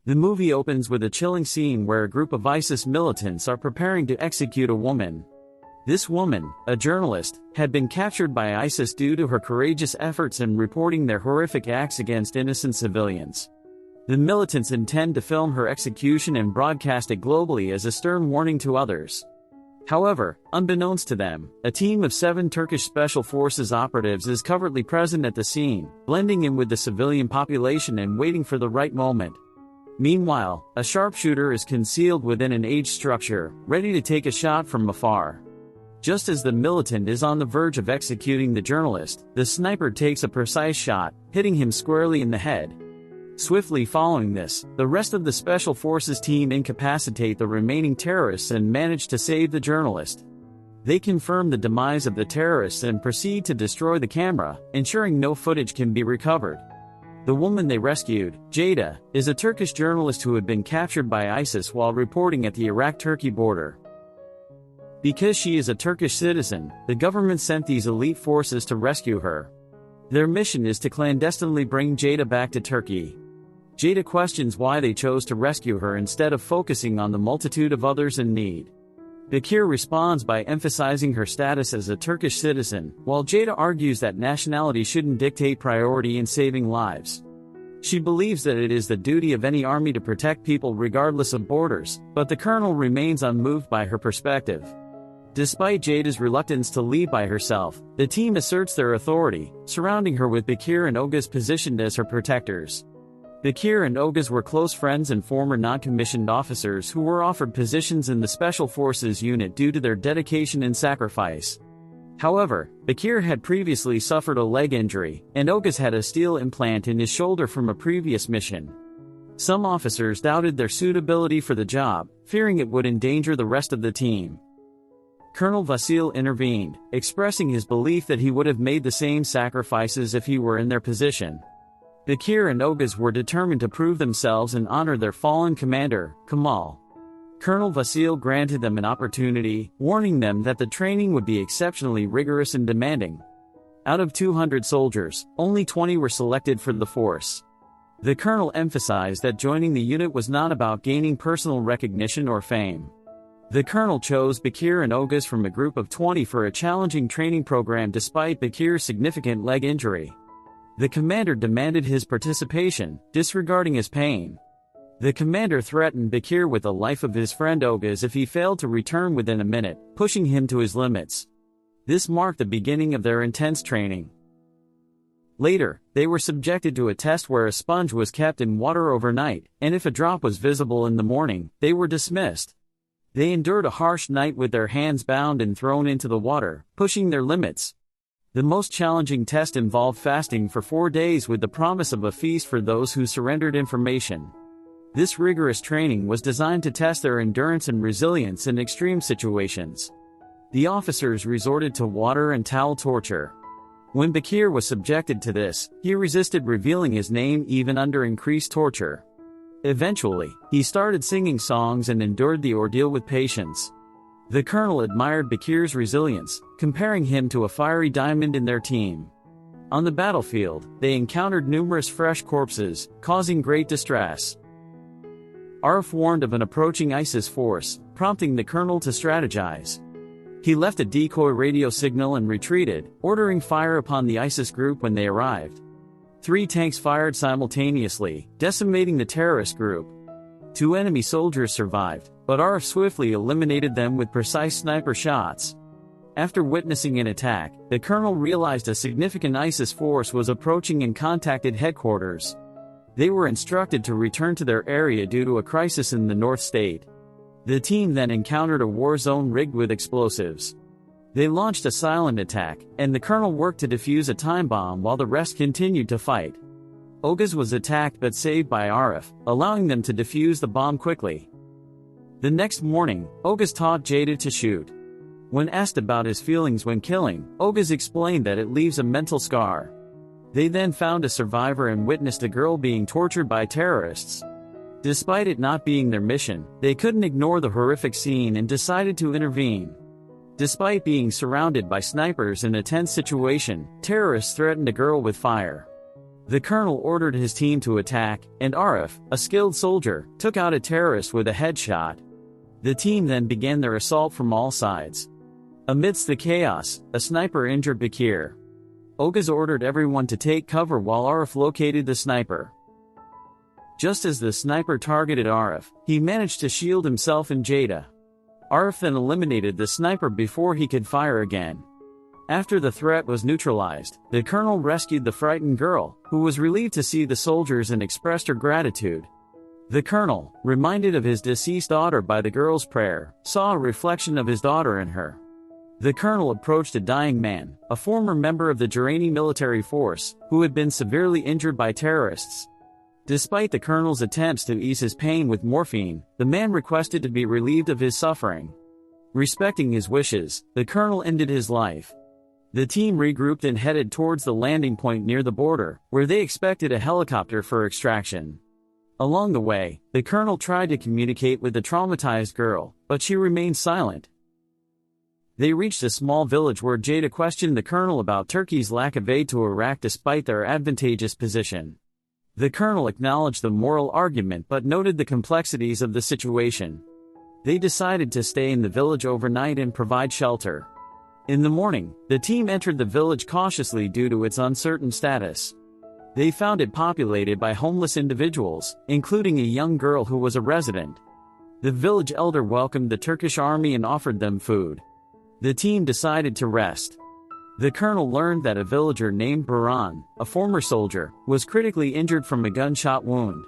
The movie opens with a chilling scene where a group of ISIS militants are preparing to execute a woman. This woman, a journalist, had been captured by ISIS due to her courageous efforts in reporting their horrific acts against innocent civilians. The militants intend to film her execution and broadcast it globally as a stern warning to others. However, unbeknownst to them, a team of 7 Turkish Special Forces operatives is covertly present at the scene, blending in with the civilian population and waiting for the right moment. Meanwhile, a sharpshooter is concealed within an age structure, ready to take a shot from afar. Just as the militant is on the verge of executing the journalist, the sniper takes a precise shot, hitting him squarely in the head. Swiftly following this, the rest of the Special Forces team incapacitate the remaining terrorists and manage to save the journalist. They confirm the demise of the terrorists and proceed to destroy the camera, ensuring no footage can be recovered. The woman they rescued, Jada, is a Turkish journalist who had been captured by ISIS while reporting at the Iraq-Turkey border. Because she is a Turkish citizen, the government sent these elite forces to rescue her. Their mission is to clandestinely bring Jada back to Turkey. Jada questions why they chose to rescue her instead of focusing on the multitude of others in need. Bekir responds by emphasizing her status as a Turkish citizen, while Jada argues that nationality shouldn't dictate priority in saving lives. She believes that it is the duty of any army to protect people regardless of borders, but the colonel remains unmoved by her perspective. Despite Jada's reluctance to leave by herself, the team asserts their authority, surrounding her with Bekir and Oguz positioned as her protectors. Bekir and Oguz were close friends and former non-commissioned officers who were offered positions in the Special Forces unit due to their dedication and sacrifice. However, Bekir had previously suffered a leg injury, and Oguz had a steel implant in his shoulder from a previous mission. Some officers doubted their suitability for the job, fearing it would endanger the rest of the team. Colonel Vasil intervened, expressing his belief that he would have made the same sacrifices if he were in their position. Bekir and Oguz were determined to prove themselves and honor their fallen commander, Kemal. Colonel Vasil granted them an opportunity, warning them that the training would be exceptionally rigorous and demanding. Out of 200 soldiers, only 20 were selected for the force. The colonel emphasized that joining the unit was not about gaining personal recognition or fame. The colonel chose Bekir and Oguz from a group of 20 for a challenging training program despite Bekir's significant leg injury. The commander demanded his participation, disregarding his pain. The commander threatened Bekir with the life of his friend Oguz if he failed to return within a minute, pushing him to his limits. This marked the beginning of their intense training. Later, they were subjected to a test where a sponge was kept in water overnight, and if a drop was visible in the morning, they were dismissed. They endured a harsh night with their hands bound and thrown into the water, pushing their limits. The most challenging test involved fasting for 4 days with the promise of a feast for those who surrendered information. This rigorous training was designed to test their endurance and resilience in extreme situations. The officers resorted to water and towel torture. When Bekir was subjected to this, he resisted revealing his name even under increased torture. Eventually, he started singing songs and endured the ordeal with patience. The colonel admired Bekir's resilience, comparing him to a fiery diamond in their team. On the battlefield, they encountered numerous fresh corpses, causing great distress. Arif warned of an approaching ISIS force, prompting the colonel to strategize. He left a decoy radio signal and retreated, ordering fire upon the ISIS group when they arrived. 3 tanks fired simultaneously, decimating the terrorist group. 2 enemy soldiers survived, but Arif swiftly eliminated them with precise sniper shots. After witnessing an attack, the colonel realized a significant ISIS force was approaching and contacted headquarters. They were instructed to return to their area due to a crisis in the North State. The team then encountered a war zone rigged with explosives. They launched a silent attack, and the colonel worked to defuse a time bomb while the rest continued to fight. Oguz was attacked but saved by Arif, allowing them to defuse the bomb quickly. The next morning, Oguz taught Jada to shoot. When asked about his feelings when killing, Oguz explained that it leaves a mental scar. They then found a survivor and witnessed a girl being tortured by terrorists. Despite it not being their mission, they couldn't ignore the horrific scene and decided to intervene. Despite being surrounded by snipers in a tense situation, terrorists threatened a girl with fire. The colonel ordered his team to attack, and Arif, a skilled soldier, took out a terrorist with a headshot. The team then began their assault from all sides. Amidst the chaos, a sniper injured Bakir. Oguz ordered everyone to take cover while Arif located the sniper. Just as the sniper targeted Arif, he managed to shield himself and Jada. Arif then eliminated the sniper before he could fire again. After the threat was neutralized, the colonel rescued the frightened girl, who was relieved to see the soldiers and expressed her gratitude. The colonel, reminded of his deceased daughter by the girl's prayer, saw a reflection of his daughter in her. The colonel approached a dying man, a former member of the Jordanian military force, who had been severely injured by terrorists. Despite the colonel's attempts to ease his pain with morphine, the man requested to be relieved of his suffering. Respecting his wishes, the colonel ended his life. The team regrouped and headed towards the landing point near the border, where they expected a helicopter for extraction. Along the way, the colonel tried to communicate with the traumatized girl, but she remained silent. They reached a small village where Jada questioned the colonel about Turkey's lack of aid to Iraq despite their advantageous position. The colonel acknowledged the moral argument but noted the complexities of the situation. They decided to stay in the village overnight and provide shelter. In the morning, the team entered the village cautiously due to its uncertain status. They found it populated by homeless individuals, including a young girl who was a resident. The village elder welcomed the Turkish army and offered them food. The team decided to rest. The colonel learned that a villager named Baran, a former soldier, was critically injured from a gunshot wound.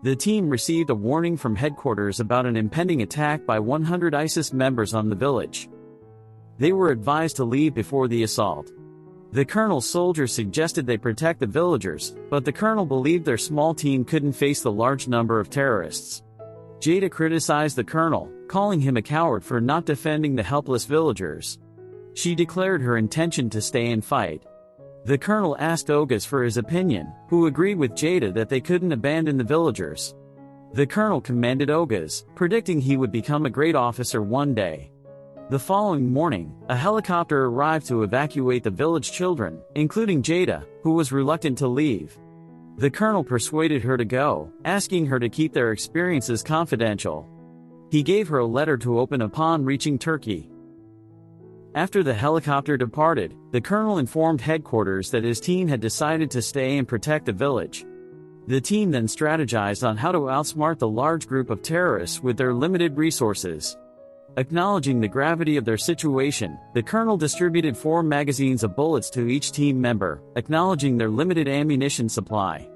The team received a warning from headquarters about an impending attack by 100 ISIS members on the village. They were advised to leave before the assault. The colonel's soldiers suggested they protect the villagers, but the colonel believed their small team couldn't face the large number of terrorists. Jada criticized the colonel, calling him a coward for not defending the helpless villagers. She declared her intention to stay and fight. The colonel asked Oguz for his opinion, who agreed with Jada that they couldn't abandon the villagers. The colonel commended Oguz, predicting he would become a great officer one day. The following morning, a helicopter arrived to evacuate the village children, including Jada, who was reluctant to leave. The colonel persuaded her to go, asking her to keep their experiences confidential. He gave her a letter to open upon reaching Turkey. After the helicopter departed, the colonel informed headquarters that his team had decided to stay and protect the village. The team then strategized on how to outsmart the large group of terrorists with their limited resources. Acknowledging the gravity of their situation, the colonel distributed 4 magazines of bullets to each team member, acknowledging their limited ammunition supply.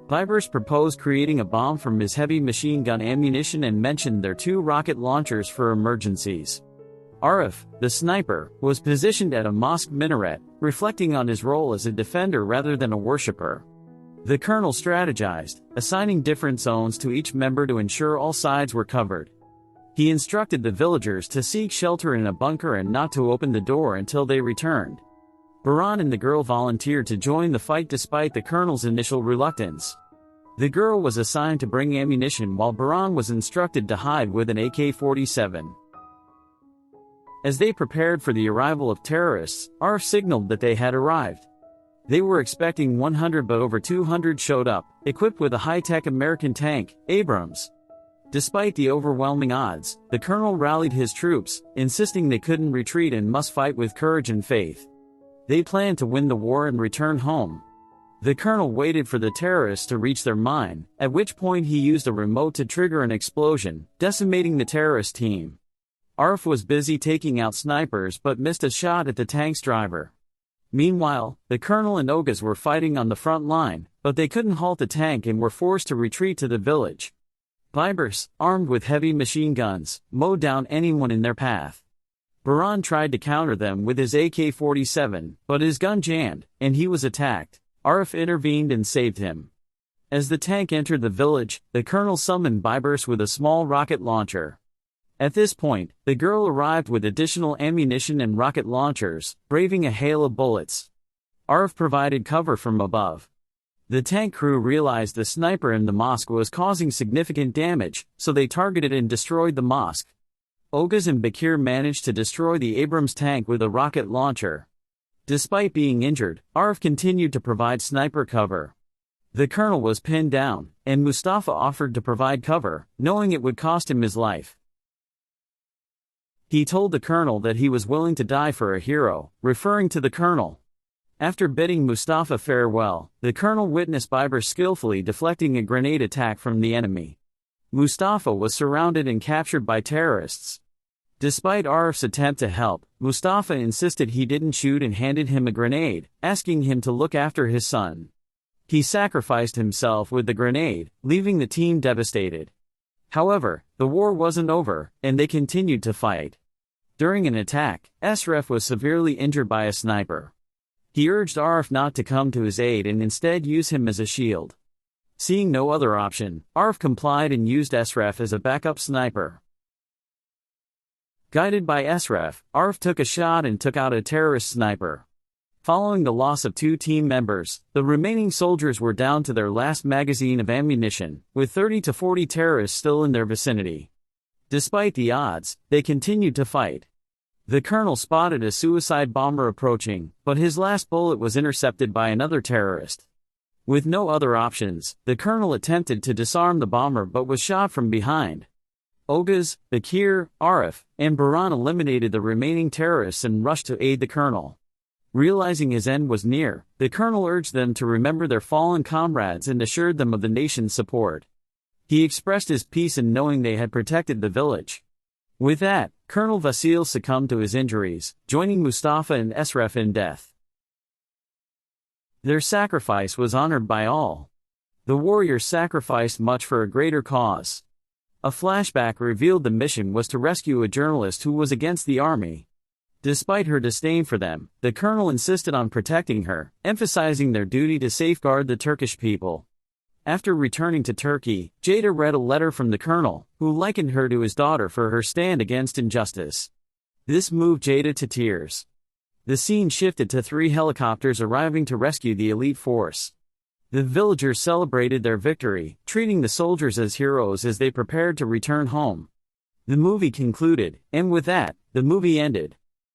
Vibers proposed creating a bomb from his heavy machine gun ammunition and mentioned their 2 rocket launchers for emergencies. Arif, the sniper, was positioned at a mosque minaret, reflecting on his role as a defender rather than a worshipper. The colonel strategized, assigning different zones to each member to ensure all sides were covered. He instructed the villagers to seek shelter in a bunker and not to open the door until they returned. Baran and the girl volunteered to join the fight despite the colonel's initial reluctance. The girl was assigned to bring ammunition while Baran was instructed to hide with an AK-47. As they prepared for the arrival of terrorists, Arif signaled that they had arrived. They were expecting 100 but over 200 showed up, equipped with a high-tech American tank, Abrams. Despite the overwhelming odds, the colonel rallied his troops, insisting they couldn't retreat and must fight with courage and faith. They planned to win the war and return home. The colonel waited for the terrorists to reach their mine, at which point he used a remote to trigger an explosion, decimating the terrorist team. Arif was busy taking out snipers but missed a shot at the tank's driver. Meanwhile, the colonel and Oguz were fighting on the front line, but they couldn't halt the tank and were forced to retreat to the village. Vibers, armed with heavy machine guns, mowed down anyone in their path. Baran tried to counter them with his AK-47, but his gun jammed, and he was attacked. Arif intervened and saved him. As the tank entered the village, the colonel summoned Vibers with a small rocket launcher. At this point, the girl arrived with additional ammunition and rocket launchers, braving a hail of bullets. Arif provided cover from above. The tank crew realized the sniper in the mosque was causing significant damage, so they targeted and destroyed the mosque. Oguz and Bakir managed to destroy the Abrams tank with a rocket launcher. Despite being injured, Arif continued to provide sniper cover. The colonel was pinned down, and Mustafa offered to provide cover, knowing it would cost him his life. He told the colonel that he was willing to die for a hero, referring to the colonel. After bidding Mustafa farewell, the colonel witnessed Biber skillfully deflecting a grenade attack from the enemy. Mustafa was surrounded and captured by terrorists. Despite Arif's attempt to help, Mustafa insisted he didn't shoot and handed him a grenade, asking him to look after his son. He sacrificed himself with the grenade, leaving the team devastated. However, the war wasn't over, and they continued to fight. During an attack, Esref was severely injured by a sniper. He urged Arif not to come to his aid and instead use him as a shield. Seeing no other option, Arif complied and used Esref as a backup sniper. Guided by Esref, Arif took a shot and took out a terrorist sniper. Following the loss of 2 team members, the remaining soldiers were down to their last magazine of ammunition, with 30 to 40 terrorists still in their vicinity. Despite the odds, they continued to fight. The colonel spotted a suicide bomber approaching, but his last bullet was intercepted by another terrorist. With no other options, the colonel attempted to disarm the bomber but was shot from behind. Oguz, Bakir, Arif, and Baran eliminated the remaining terrorists and rushed to aid the colonel. Realizing his end was near, the colonel urged them to remember their fallen comrades and assured them of the nation's support. He expressed his peace in knowing they had protected the village. With that, Colonel Vasil succumbed to his injuries, joining Mustafa and Esref in death. Their sacrifice was honored by all. The warriors sacrificed much for a greater cause. A flashback revealed the mission was to rescue a journalist who was against the army. Despite her disdain for them, the colonel insisted on protecting her, emphasizing their duty to safeguard the Turkish people. After returning to Turkey, Jada read a letter from the colonel, who likened her to his daughter for her stand against injustice. This moved Jada to tears. The scene shifted to 3 helicopters arriving to rescue the elite force. The villagers celebrated their victory, treating the soldiers as heroes as they prepared to return home. The movie concluded, and with that, the movie ended.